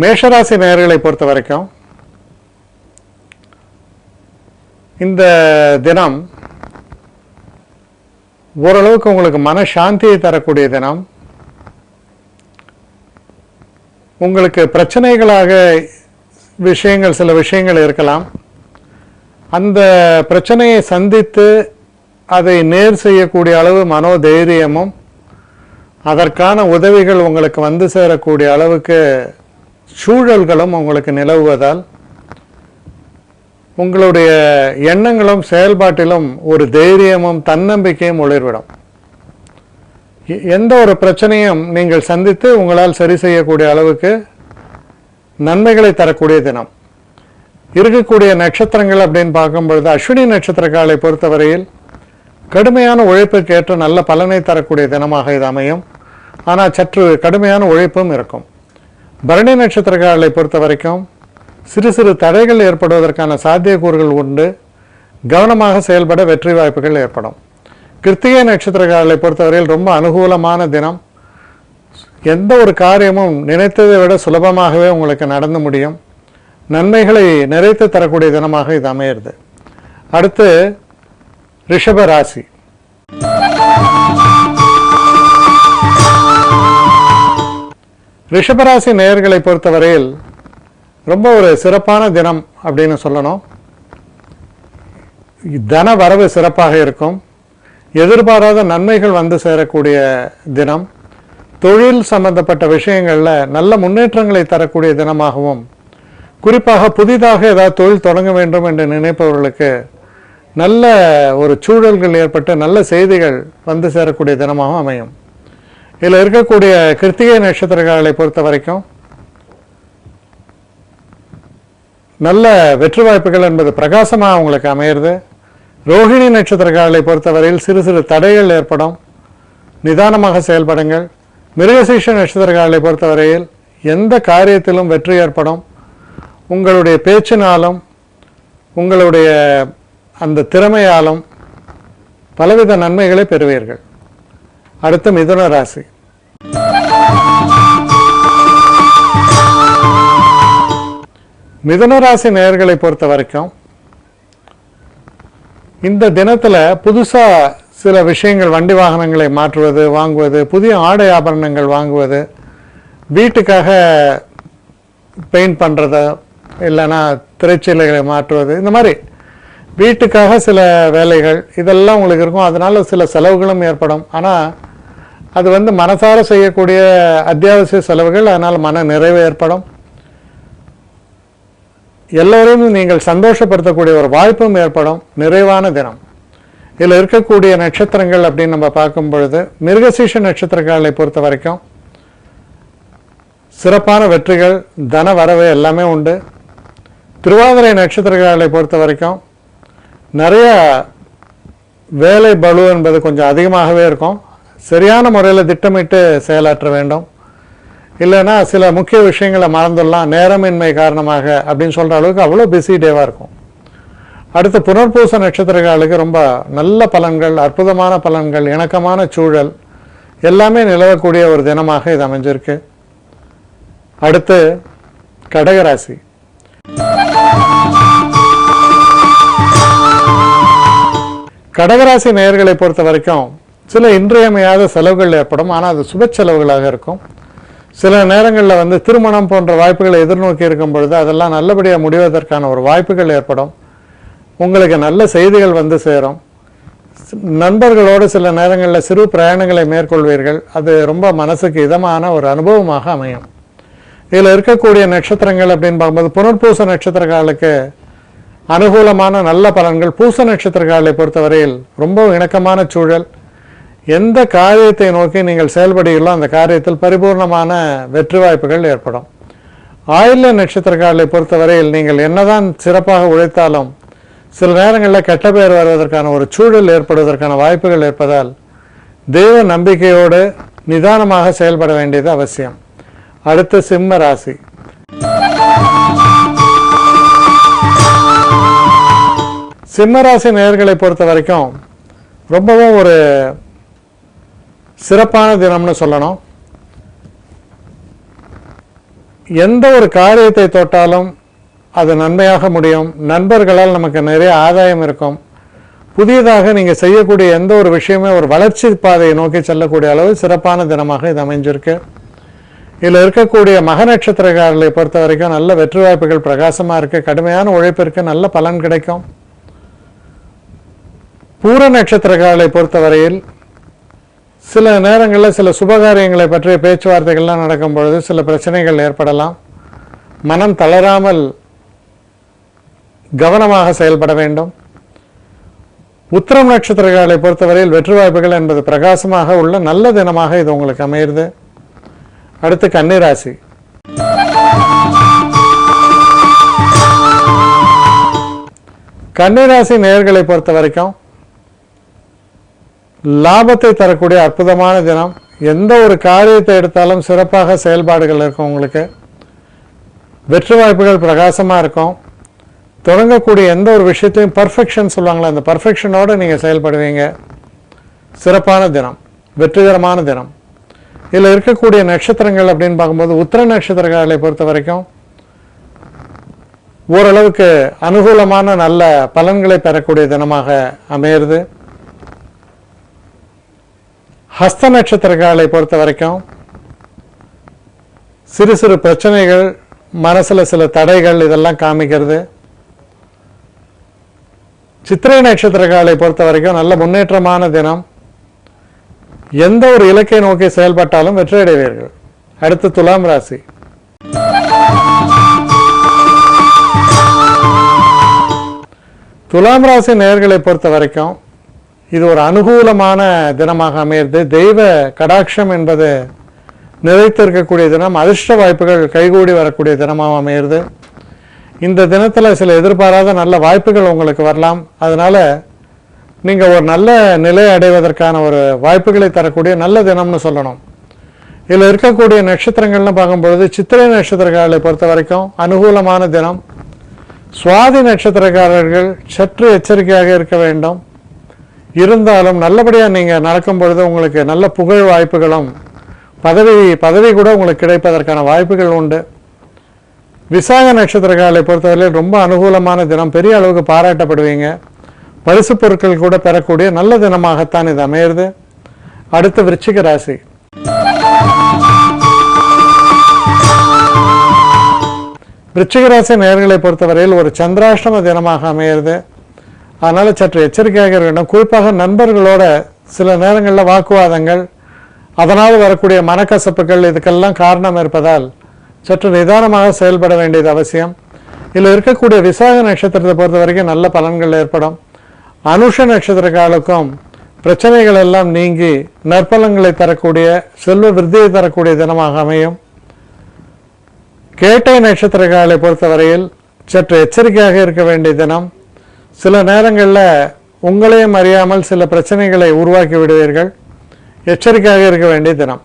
மேஷராசி நேயர்களை பொறுத்த வரைக்கும் இந்த தினம் ஓரளவுக்கு உங்களுக்கு மனசாந்தியை தரக்கூடிய தினம். உங்களுக்கு பிரச்சனைகளாக சில விஷயங்கள் இருக்கலாம். அந்த பிரச்சனையை சந்தித்து அதை நேர் செய்யக்கூடிய அளவு மனோதைரியமும் அதற்கான உதவிகள் உங்களுக்கு வந்து சேரக்கூடிய அளவுக்கு சூழல்களும் உங்களுக்கு நிலவுவதால் உங்களுடைய எண்ணங்களும் செயல்பாட்டிலும் ஒரு தைரியமும் தன்னம்பிக்கையும் ஒளிர்விடும். எந்த ஒரு பிரச்சனையும் நீங்கள் சந்தித்து உங்களால் சரி செய்யக்கூடிய அளவுக்கு நன்மைகளை தரக்கூடிய தினம். இருக்கக்கூடிய நட்சத்திரங்கள் அப்படின்னு பார்க்கும் பொழுது அஸ்வினி நட்சத்திரக்காலை பொறுத்தவரையில் கடுமையான உழைப்புக்கு ஏற்ற நல்ல பலனை தரக்கூடிய தினமாக இது அமையும். ஆனால் சற்று கடுமையான உழைப்பும் இருக்கும். பரணி நட்சத்திரக்காலை பொறுத்த வரைக்கும் சிறு சிறு தடைகள் ஏற்படுவதற்கான சாத்தியக்கூறுகள் உண்டு. கவனமாக செயல்பட வெற்றி வாய்ப்புகள் ஏற்படும். கிருத்திகை நட்சத்திரக்காரர்களை பொறுத்தவரையில் ரொம்ப அனுகூலமான தினம். எந்த ஒரு காரியமும் நினைத்ததை விட சுலபமாகவே உங்களுக்கு நடந்து முடியும். நன்மைகளை நிறைத்து தரக்கூடிய தினமாக இது அமையிறது. அடுத்து ரிஷப ராசி. ரிஷபராசி நேயர்களை பொறுத்தவரையில் ரொம்ப ஒரு சிறப்பான தினம் அப்படின்னு சொல்லணும். தன வரவு சிறப்பாக இருக்கும். எதிர்பாராத நன்மைகள் வந்து சேரக்கூடிய தினம். தொழில் சம்பந்தப்பட்ட விஷயங்களில் நல்ல முன்னேற்றங்களை தரக்கூடிய தினமாகவும், குறிப்பாக புதிதாக ஏதாவது தொழில் தொடங்க வேண்டும் என்று நினைப்பவர்களுக்கு நல்ல ஒரு சூழல்கள் ஏற்பட்டு நல்ல செய்திகள் வந்து சேரக்கூடிய தினமாகவும் அமையும். இதில் இருக்கக்கூடிய கிருத்திகை நட்சத்திரங்களை பொறுத்த வரைக்கும் நல்ல வெற்றி வாய்ப்புகள் என்பது பிரகாசமாக உங்களுக்கு அமையிறது. ரோஹிணி நட்சத்திரக்காரர்களை பொறுத்தவரையில் சிறு சிறு தடைகள் ஏற்படும். நிதானமாக செயல்படுங்கள். மிருகசீஷ நட்சத்திரக்காரர்களை பொறுத்தவரையில் எந்த காரியத்திலும் வெற்றி ஏற்படும். உங்களுடைய பேச்சினாலும் உங்களுடைய அந்த திறமையாலும் பலவித நன்மைகளை பெறுவீர்கள். அடுத்து மிதுன ராசி. மிதுன ராசி நேயர்களை பொறுத்த வரைக்கும் இந்த தினத்தில் புதுசாக சில விஷயங்கள், வண்டி வாகனங்களை மாற்றுவது, வாங்குவது, புதிய ஆடை ஆபரணங்கள் வாங்குவது, வீட்டுக்காக பெயிண்ட் பண்ணுறது, இல்லைன்னா திரைச்சீலைகளை மாற்றுவது, இந்த மாதிரி வீட்டுக்காக சில வேலைகள் இதெல்லாம் உங்களுக்கு இருக்கும். அதனால் சில செலவுகளும் ஏற்படும். ஆனால் அது மனசார செய்யக்கூடிய அத்தியாவசிய செலவுகள். அதனால் மன நிறைவு ஏற்படும். எல்லோரையும் நீங்கள் சந்தோஷப்படுத்தக்கூடிய ஒரு வாய்ப்பும் ஏற்படும். நிறைவான தினம். இதில் இருக்கக்கூடிய நட்சத்திரங்கள் அப்படின்னு நம்ம பார்க்கும் பொழுது மிருகசீஷ நட்சத்திரங்களை பொறுத்த வரைக்கும் சிறப்பான வெற்றிகள், தன வரவு எல்லாமே உண்டு. திருவாதிரை நட்சத்திரங்களை பொறுத்த வரைக்கும் நிறைய வேலை பளு என்பது கொஞ்சம் அதிகமாகவே இருக்கும். சரியான முறையில் திட்டமிட்டு செயலாற்ற வேண்டும். இல்லைன்னா சில முக்கிய விஷயங்களை மறந்துடலாம், நேரமின்மை காரணமாக அப்படின்னு சொல்கிற அளவுக்கு அவ்வளோ பிஸி டேவாக இருக்கும். அடுத்து புனர்பூச நட்சத்திரங்களுக்கு ரொம்ப நல்ல பலன்கள், அற்புதமான பலன்கள், இணக்கமான சூழல் எல்லாமே நிலவக்கூடிய ஒரு தினமாக இது அமைஞ்சிருக்கு. அடுத்து கடகராசி. கடகராசி நேயர்களை பொறுத்த வரைக்கும் சில இன்றியமையாத செலவுகள் ஏற்படும். ஆனால் அது சுப செலவுகளாக இருக்கும். சில நேரங்களில் திருமணம் போன்ற வாய்ப்புகளை எதிர்நோக்கி இருக்கும் பொழுது அதெல்லாம் நல்லபடியாக முடிவதற்கான ஒரு வாய்ப்புகள் ஏற்படும். உங்களுக்கு நல்ல செய்திகள் வந்து சேரும். நண்பர்களோடு சில நேரங்களில் சிறு பிரயாணங்களை மேற்கொள்வீர்கள். அது ரொம்ப மனசுக்கு இதமான ஒரு அனுபவமாக அமையும். இதில் இருக்கக்கூடிய நட்சத்திரங்கள் அப்படின்னு பார்க்கும்போது புனர்பூச நட்சத்திரக்காலுக்கு அனுகூலமான நல்ல பலன்கள். பூச நட்சத்திரக்காலை பொறுத்தவரையில் ரொம்ப இணக்கமான சூழல். எந்த காரியத்தை நோக்கி நீங்கள் செயல்படுகிறீர்களோ அந்த காரியத்தில் பரிபூர்ணமான வெற்றி வாய்ப்புகள் ஏற்படும். ஆயில்ய நட்சத்திரக்காலை பொறுத்தவரையில் நீங்கள் என்னதான் சிறப்பாக உழைத்தாலும் சில நேரங்களில் கெட்ட பெயர் வருவதற்கான ஒரு சூழல் ஏற்படுவதற்கான வாய்ப்புகள் இருப்பதால் தெய்வ நம்பிக்கையோடு நிதானமாக செயல்பட வேண்டியது அவசியம். அடுத்து சிம்ம ராசி. சிம்மராசி நேயர்களை பொறுத்த வரைக்கும் ரொம்பவும் ஒரு சிறப்பான தினம்னு சொல்லணும். எந்த ஒரு காரியத்தை தொட்டாலும் அது நன்மையாக முடியும். நண்பர்களால் நமக்கு நிறைய ஆதாயம் இருக்கும். புதியதாக நீங்கள் செய்யக்கூடிய எந்த ஒரு விஷயமே ஒரு வளர்ச்சி பாதையை நோக்கி செல்லக்கூடிய அளவு சிறப்பான தினமாக இது அமைஞ்சிருக்கு. இதில் இருக்கக்கூடிய மக நட்சத்திரக்காரர்களை பொறுத்த வரைக்கும் நல்ல வெற்றி வாய்ப்புகள் பிரகாசமாக இருக்குது. கடுமையான உழைப்பிற்கு நல்ல பலன் கிடைக்கும். பூர நட்சத்திரக்காரர்களை பொறுத்தவரையில் சில நேரங்களில் சில சுபகாரியங்களை பற்றிய பேச்சுவார்த்தைகள்லாம் நடக்கும் பொழுது சில பிரச்சனைகள் ஏற்படலாம். மனம் தளராமல் கவனமாக செயல்பட வேண்டும். உத்திரம் நட்சத்திரக்காரர்களை பொறுத்தவரையில் வெற்றி வாய்ப்புகள் என்பது பிரகாசமாக உள்ள நல்ல தினமாக இது உங்களுக்கு அமையுது. அடுத்து கன்னிராசி. கன்னிராசி நேயர்களை பொறுத்த வரைக்கும் லாபத்தை தரக்கூடிய அற்புதமான தினம். எந்த ஒரு காரியத்தை எடுத்தாலும் சிறப்பாக செயல்பாடுகள் இருக்கும். உங்களுக்கு வெற்றி வாய்ப்புகள் பிரகாசமாக இருக்கும். தொடங்கக்கூடிய எந்த ஒரு விஷயத்தையும் பர்ஃபெக்ஷன் சொல்லுவாங்களே, அந்த பர்ஃபெக்ஷனோடு நீங்கள் செயல்படுவீங்க. சிறப்பான தினம், வெற்றிகரமான தினம். இதில் இருக்கக்கூடிய நட்சத்திரங்கள் அப்படின்னு பார்க்கும்போது உத்திர நட்சத்திரக்காரர்களை பொறுத்த வரைக்கும் ஓரளவுக்கு அனுகூலமான நல்ல பலன்களை பெறக்கூடிய தினமாக அமையிறது. ஹஸ்த நட்சத்திரக்காரர்களை பொறுத்த வரைக்கும் சிறு சிறு பிரச்சனைகள், மனசில் சில தடைகள் இதெல்லாம் காமிக்கிறது. சித்திரை நட்சத்திரக்காரர்களை பொறுத்த வரைக்கும் நல்ல முன்னேற்றமான தினம். எந்த ஒரு இலக்கை நோக்கி செயல்பட்டாலும் வெற்றி அடைவீர்கள். அடுத்து துலாம் ராசி. துலாம் ராசி நேயர்களை பொறுத்த வரைக்கும் இது ஒரு அனுகூலமான தினமாக அமையிறது. தெய்வ கடாட்சம் என்பது நிறைத்திருக்கக்கூடிய தினம். அதிர்ஷ்ட வாய்ப்புகள் கைகூடி வரக்கூடிய தினமாக அமையிறது. இந்த தினத்தில் சில எதிர்பாராத நல்ல வாய்ப்புகள் உங்களுக்கு வரலாம். அதனால நீங்கள் ஒரு நல்ல நிலை அடைவதற்கான ஒரு வாய்ப்புகளை தரக்கூடிய நல்ல தினம்னு சொல்லணும். இதில் இருக்கக்கூடிய நட்சத்திரங்கள்னு பார்க்கும்பொழுது சித்திரை நட்சத்திரக்காரர்களை பொறுத்த வரைக்கும் அனுகூலமான தினம். சுவாதி நட்சத்திரக்காரர்கள் சற்று எச்சரிக்கையாக இருக்க வேண்டும். இருந்தாலும் நல்லபடியாக நீங்கள் நடக்கும் பொழுது உங்களுக்கு நல்ல புகழ் வாய்ப்புகளும் பதவி கூட உங்களுக்கு கிடைப்பதற்கான வாய்ப்புகள் உண்டு. விசாக நட்சத்திரக்காரர்களை பொறுத்தவரையில் ரொம்ப அனுகூலமான தினம். பெரிய அளவுக்கு பாராட்டப்படுவீங்க. பரிசு பொருட்கள் கூட பெறக்கூடிய நல்ல தினமாகத்தான் இது அமையிறது. அடுத்து விருச்சிக ராசி. விருச்சிக ராசி நேயர்களை பொறுத்தவரையில் ஒரு சந்திராஷ்டம தினமாக அமையிறது. அதனால சற்று எச்சரிக்கையாக இருக்க வேண்டும். குறிப்பாக நண்பர்களோட சில நேரங்களில் வாக்குவாதங்கள், அதனால் வரக்கூடிய மனக்கசப்புகள் இதுக்கெல்லாம் காரணம் இருப்பதால் சற்று நிதானமாக செயல்பட வேண்டியது அவசியம். இதில் இருக்கக்கூடிய விசாக நட்சத்திரத்தை பொறுத்த வரைக்கும் நல்ல பலன்கள் ஏற்படும். அனுஷ நட்சத்திரக்காலுக்கும் பிரச்சனைகள் எல்லாம் நீங்கி நற்பலன்களை தரக்கூடிய செல்வ விருத்தியை தரக்கூடிய தினமாக அமையும். கேட்டை நட்சத்திரக்காலை பொறுத்தவரையில் சற்று எச்சரிக்கையாக இருக்க வேண்டிய தினம். சில நேரங்களில் உங்களையும் அறியாமல் சில பிரச்சனைகளை உருவாக்கி விடுவீர்கள். எச்சரிக்கையாக இருக்க வேண்டிய தினம்.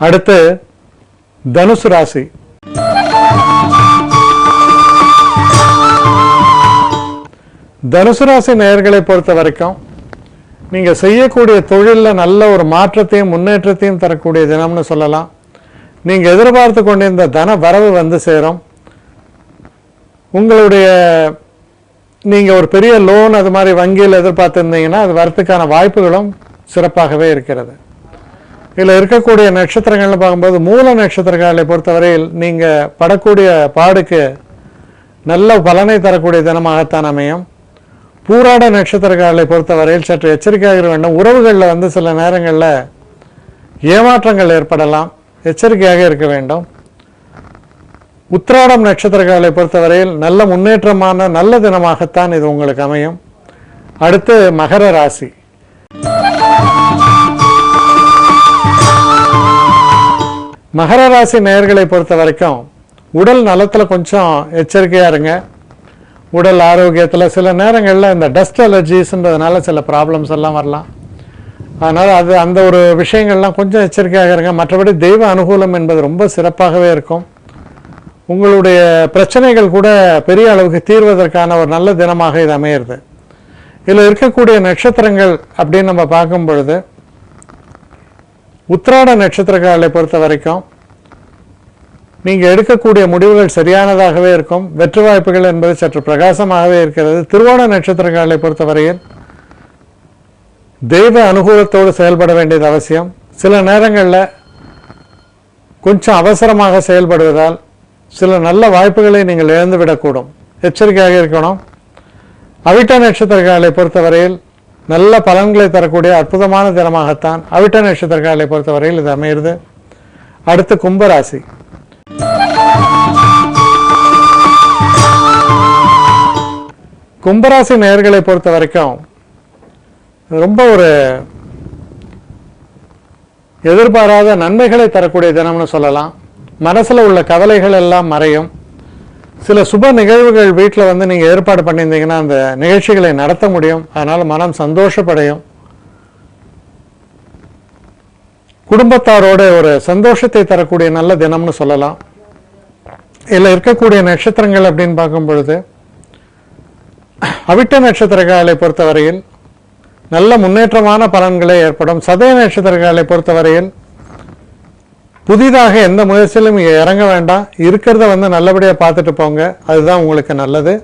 அடுத்து தனுசு ராசி. தனுசு ராசி நேயர்களை பொறுத்த வரைக்கும் நீங்கள் செய்யக்கூடிய தொழிலில் நல்ல ஒரு மாற்றத்தையும் முன்னேற்றத்தையும் தரக்கூடிய தினம்னு சொல்லலாம். நீங்கள் எதிர்பார்த்து கொண்டிருந்த தன வரவு வந்து சேரும். உங்களுடைய நீங்கள் ஒரு பெரிய லோன் அது மாதிரி வங்கியில் எதிர்பார்த்துருந்தீங்கன்னா அது வரத்துக்கான வாய்ப்புகளும் சிறப்பாகவே இருக்கிறது. இதில் இருக்கக்கூடிய நட்சத்திரங்கள்னு பார்க்கும்போது மூல நட்சத்திரங்களை பொறுத்தவரையில் நீங்கள் படக்கூடிய பாடுக்கு நல்ல பலனை தரக்கூடிய தினமாகத்தான் அமையும். பூராட நட்சத்திரங்களை பொறுத்தவரையில் சற்று எச்சரிக்கையாக இருக்க வேண்டும். உறவுகளில் வந்து சில நேரங்களில் ஏமாற்றங்கள் ஏற்படலாம். எச்சரிக்கையாக இருக்க வேண்டும். உத்திராடம் நட்சத்திரங்களை பொறுத்தவரையில் நல்ல முன்னேற்றமான நல்ல தினமாகத்தான் இது உங்களுக்கு அமையும். அடுத்து மகர ராசி. மகர ராசி நேயர்களை பொறுத்த வரைக்கும் உடல் நலத்தில் கொஞ்சம் எச்சரிக்கையாக இருங்க. உடல் ஆரோக்கியத்தில் சில நேரங்களில் இந்த டஸ்ட் அலர்ஜிஸ்ன்றதுனால சில ப்ராப்ளம்ஸ் எல்லாம் வரலாம். அதனால் அந்த ஒரு விஷயங்கள்லாம் கொஞ்சம் எச்சரிக்கையாக இருங்க. மற்றபடி தெய்வ அனுகூலம் என்பது ரொம்ப சிறப்பாகவே இருக்கும். உங்களுடைய பிரச்சனைகள் கூட பெரிய அளவுக்கு தீர்வதற்கான ஒரு நல்ல தினமாக இது அமையிறது. இதில் இருக்கக்கூடிய நட்சத்திரங்கள் அப்படின்னு நம்ம பார்க்கும் பொழுது உத்திராட நட்சத்திரக்காரர்களை பொறுத்த வரைக்கும் நீங்கள் எடுக்கக்கூடிய முடிவுகள் சரியானதாகவே இருக்கும். வெற்றி வாய்ப்புகள் என்பது சற்று பிரகாசமாகவே இருக்கிறது. திருவோண நட்சத்திரக்காரர்களை பொறுத்தவரையில் தெய்வ அனுகூலத்தோடு செயல்பட வேண்டியது அவசியம். சில நேரங்களில் கொஞ்சம் அவசரமாக செயல்படுவதால் சில நல்ல வாய்ப்புகளை நீங்கள் இழந்துவிடக்கூடும். எச்சரிக்கையாக இருக்கணும். அவிட்ட நட்சத்திரக்காரர்களை பொறுத்தவரையில் நல்ல பலன்களை தரக்கூடிய அற்புதமான தினமாகத்தான் அவிட்ட நட்சத்திரக்காரர்களை பொறுத்தவரையில் இது அமைகிறது. அடுத்து கும்பராசி. கும்பராசி நேயர்களை பொறுத்த வரைக்கும் ரொம்ப ஒரு எதிர்பாராத நன்மைகளை தரக்கூடிய தினம்னு சொல்லலாம். மனசில் உள்ள கவலைகள் எல்லாம் மறையும். சில சுப நிகழ்வுகள் வீட்டில் வந்து நீங்கள் ஏற்பாடு பண்ணியிருந்தீங்கன்னா அந்த நிகழ்ச்சிகளை நடத்த முடியும். அதனால் மனம் சந்தோஷப்படையும். குடும்பத்தாரோட ஒரு சந்தோஷத்தை தரக்கூடிய நல்ல தினம்னு சொல்லலாம். இதில் இருக்கக்கூடிய நட்சத்திரங்கள் அப்படின்னு பார்க்கும் பொழுது அவிட்ட நட்சத்திரக்காரர்களை பொறுத்தவரையில் நல்ல முன்னேற்றமான பலன்களே ஏற்படும். சதய நட்சத்திரக்காரர்களை பொறுத்தவரையில் புதிதாக எந்த முயற்சியிலும் இறங்க வேண்டாம். இருக்கிறத வந்து நல்லபடியாக பார்த்துட்டு போங்க, அதுதான் உங்களுக்கு நல்லது.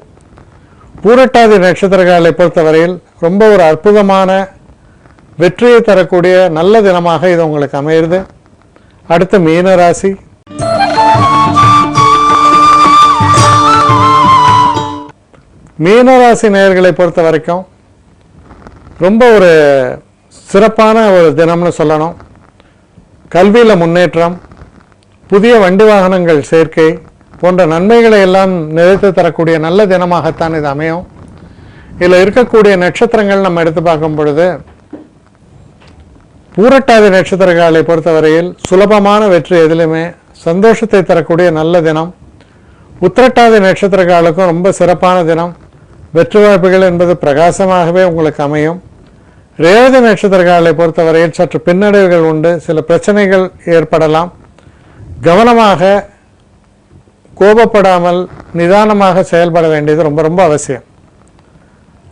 பூரட்டாதி நட்சத்திரக்காரர்களை பொறுத்தவரையில் ரொம்ப ஒரு அற்புதமான வெற்றியை தரக்கூடிய நல்ல தினமாக இது உங்களுக்கு அமைகிறது. அடுத்து மீனராசி. மீனராசி நேயர்களை பொறுத்த வரைக்கும் ரொம்ப ஒரு சிறப்பான ஒரு தினம்னு சொல்லணும். கல்வியில் முன்னேற்றம், புதிய வண்டி வாகனங்கள் சேர்க்கை போன்ற நன்மைகளை எல்லாம் நிறைத்து தரக்கூடிய நல்ல தினமாகத்தான் இது அமையும். இதில் இருக்கக்கூடிய நட்சத்திரங்கள் நம்ம எடுத்து பார்க்கும் பொழுது பூரட்டாதி நட்சத்திரக்காரர்களை பொறுத்தவரையில் சுலபமான வெற்றி எதிலுமே சந்தோஷத்தை தரக்கூடிய நல்ல தினம். உத்திரட்டாதி நட்சத்திரக்காரர்களுக்கும் ரொம்ப சிறப்பான தினம். வெற்றி வாய்ப்புகள் என்பது பிரகாசமாகவே உங்களுக்கு அமையும். ரேவதி நட்சத்திரக்காரர்களை பொறுத்தவரையில் சற்று பின்னடைவுகள் உண்டு. சில பிரச்சனைகள் ஏற்படலாம். கவனமாக, கோபப்படாமல் நிதானமாக செயல்பட வேண்டியது ரொம்ப ரொம்ப அவசியம்.